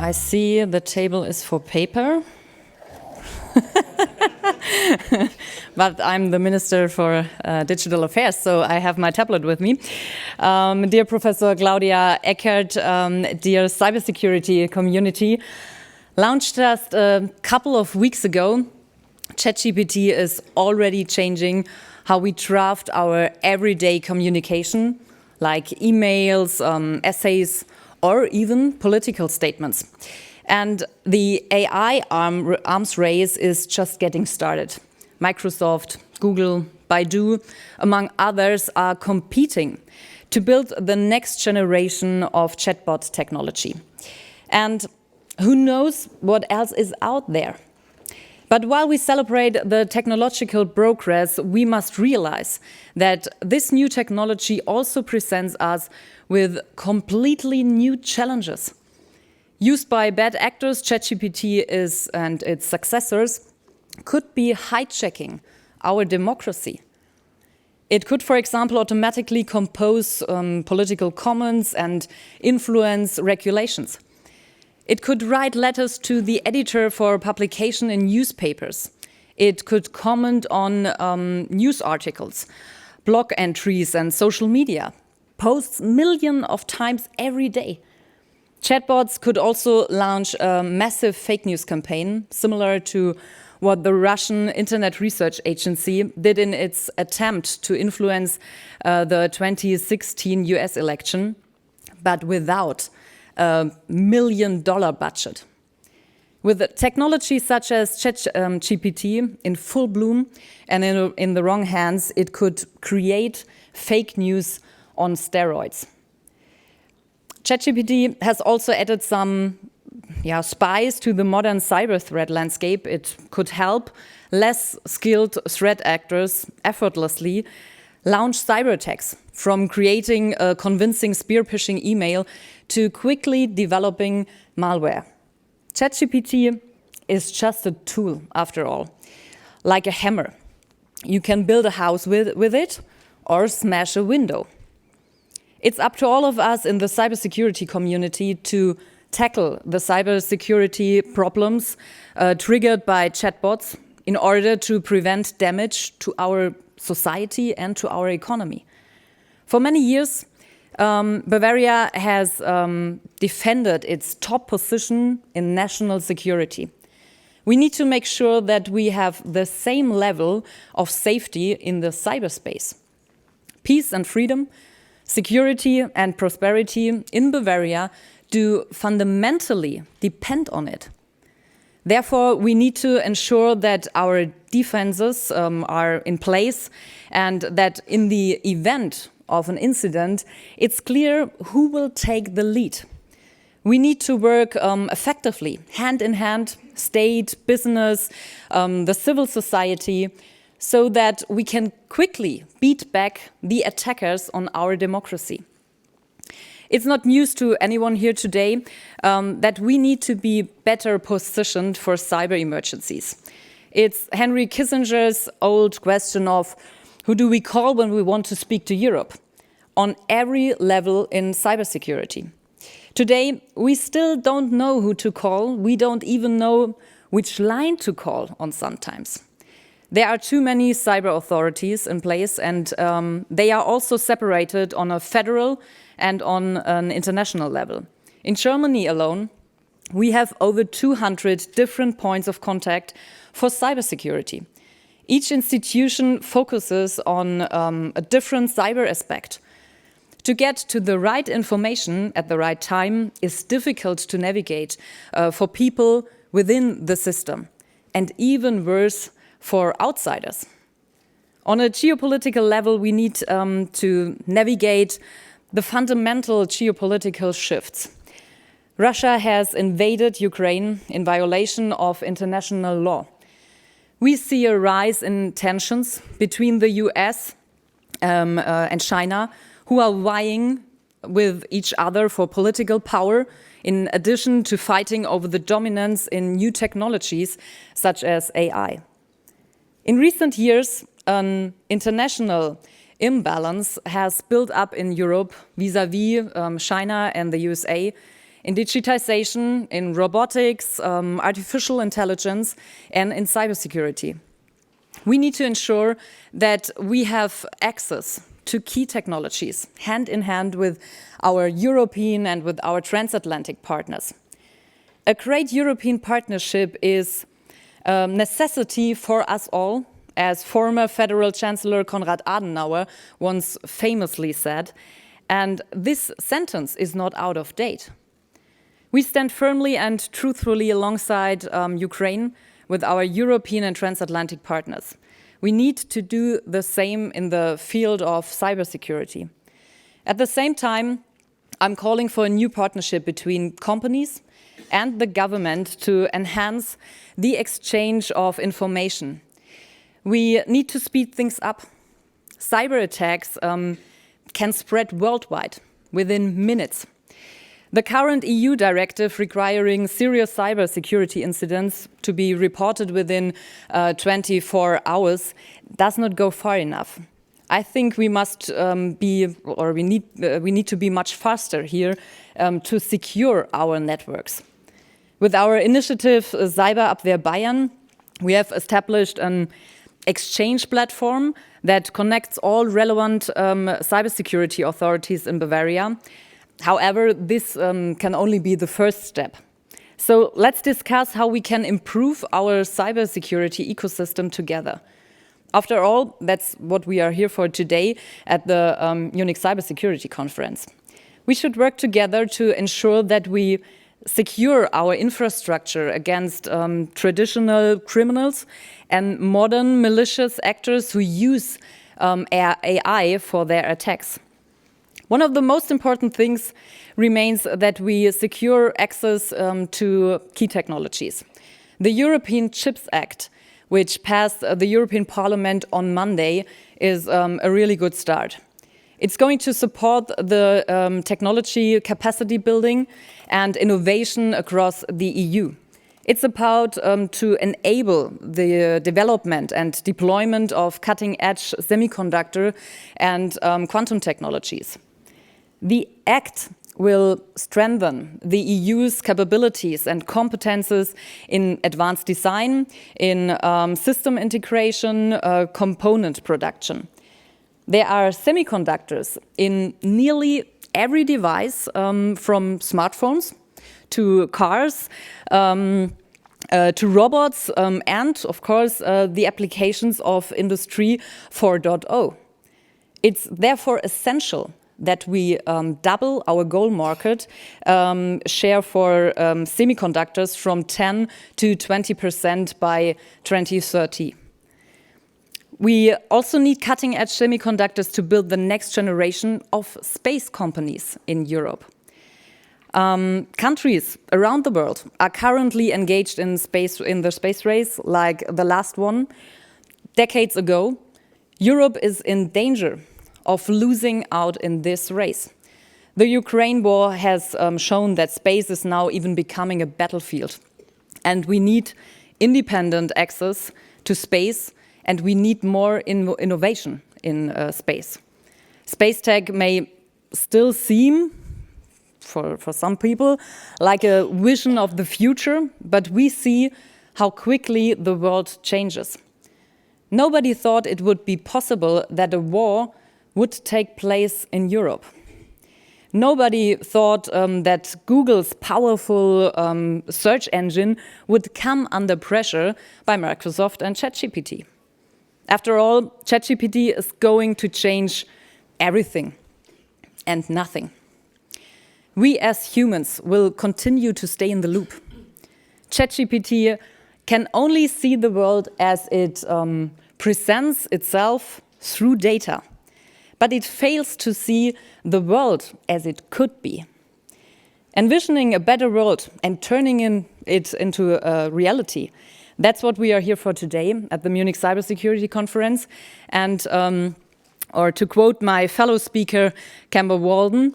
I see the table is for paper. But I'm the Minister for Digital Affairs, so I have my tablet with me. Dear Professor Claudia Eckert, dear cybersecurity community, launched just a couple of weeks ago, ChatGPT is already changing how we draft our everyday communication, like emails, essays, or even political statements. And the AI arms race is just getting started. Microsoft, Google, Baidu, among others, are competing to build the next generation of chatbot technology. And who knows what else is out there? But while we celebrate the technological progress, we must realize that this new technology also presents us with completely new challenges. Used by bad actors, ChatGPT and its successors could be hijacking our democracy. It could, for example, automatically compose political comments and influence regulations. It could write letters to the editor for publication in newspapers. It could comment on news articles, blog entries and social media, posts millions of times every day. Chatbots could also launch a massive fake news campaign, similar to what the Russian Internet Research Agency did in its attempt to influence the 2016 US election, but without a $1 million budget. With technology such as ChatGPT in full bloom and in the wrong hands, it could create fake news on steroids. ChatGPT has also added some spice to the modern cyber threat landscape. It could help less skilled threat actors effortlessly launch cyber attacks, from creating a convincing spear-phishing email to quickly developing malware. ChatGPT is just a tool, after all, like a hammer. You can build a house with it or smash a window. It's up to all of us in the cybersecurity community to tackle the cybersecurity problems triggered by chatbots in order to prevent damage to our society and to our economy. For many years, Bavaria has defended its top position in national security. We need to make sure that we have the same level of safety in the cyberspace. Peace and freedom, security and prosperity in Bavaria do fundamentally depend on it. Therefore, we need to ensure that our defenses are in place and that in the event of an incident, it's clear who will take the lead. We need to work effectively, hand in hand, state, business, the civil society, so that we can quickly beat back the attackers on our democracy. It's not news to anyone here today that we need to be better positioned for cyber emergencies. It's Henry Kissinger's old question of who do we call when we want to speak to Europe on every level in cybersecurity. Today, we still don't know who to call. We don't even know which line to call on sometimes. There are too many cyber authorities in place, and they are also separated on a federal and on an international level. In Germany alone, we have over 200 different points of contact for cybersecurity. Each institution focuses on a different cyber aspect. To get to the right information at the right time is difficult to navigate for people within the system, and even worse for outsiders. On a geopolitical level, we need to navigate the fundamental geopolitical shifts. Russia has invaded Ukraine in violation of international law. We see a rise in tensions between the US and China, who are vying with each other for political power, in addition to fighting over the dominance in new technologies such as AI. In recent years, an international imbalance has built up in Europe vis-à-vis China and the USA in digitization, in robotics, artificial intelligence, and in cybersecurity. We need to ensure that we have access to key technologies, hand in hand with our European and with our transatlantic partners. A great European partnership is a necessity for us all, as former Federal Chancellor Konrad Adenauer once famously said, and this sentence is not out of date. We stand firmly and truthfully alongside Ukraine with our European and transatlantic partners. We need to do the same in the field of cybersecurity. At the same time, I'm calling for a new partnership between companies and the government to enhance the exchange of information. We need to speed things up. Cyber attacks can spread worldwide within minutes. The current EU directive requiring serious cybersecurity incidents to be reported within 24 hours does not go far enough. I think we must we need to be much faster here to secure our networks. With our initiative Cyberabwehr Bayern, we have established an exchange platform that connects all relevant cybersecurity authorities in Bavaria. However, this can only be the first step. So let's discuss how we can improve our cybersecurity ecosystem together. After all, that's what we are here for today at the Munich Cybersecurity Conference. We should work together to ensure that we secure our infrastructure against traditional criminals and modern malicious actors who use AI for their attacks. One of the most important things remains that we secure access to key technologies. The European Chips Act, which passed the European Parliament on Monday, is a really good start. It's going to support the technology capacity building and innovation across the EU. It's about to enable the development and deployment of cutting-edge semiconductor and quantum technologies. The Act will strengthen the EU's capabilities and competences in advanced design, in system integration, component production. There are semiconductors in nearly every device, from smartphones to cars, to robots, and of course the applications of Industry 4.0. It's therefore essential that we double our goal market share for semiconductors from 10 to 20% by 2030. We also need cutting-edge semiconductors to build the next generation of space companies in Europe. Countries around the world are currently engaged in the space race, like the last one. Decades ago, Europe is in danger of losing out in this race. The Ukraine war has shown that space is now even becoming a battlefield. And we need independent access to space, and we need more innovation in space. Space tech may still seem, for some people, like a vision of the future, but we see how quickly the world changes. Nobody thought it would be possible that a war would take place in Europe. Nobody thought that Google's powerful search engine would come under pressure by Microsoft and ChatGPT. After all, ChatGPT is going to change everything and nothing. We as humans will continue to stay in the loop. ChatGPT can only see the world as it presents itself through data. But it fails to see the world as it could be. Envisioning a better world and turning it into a reality, that's what we are here for today at the Munich Cybersecurity Conference. And, or to quote my fellow speaker, Campbell Walden,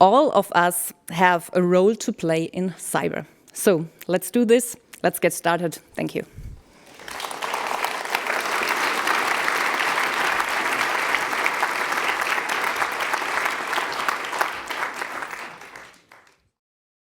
all of us have a role to play in cyber. So let's do this. Let's get started. Thank you.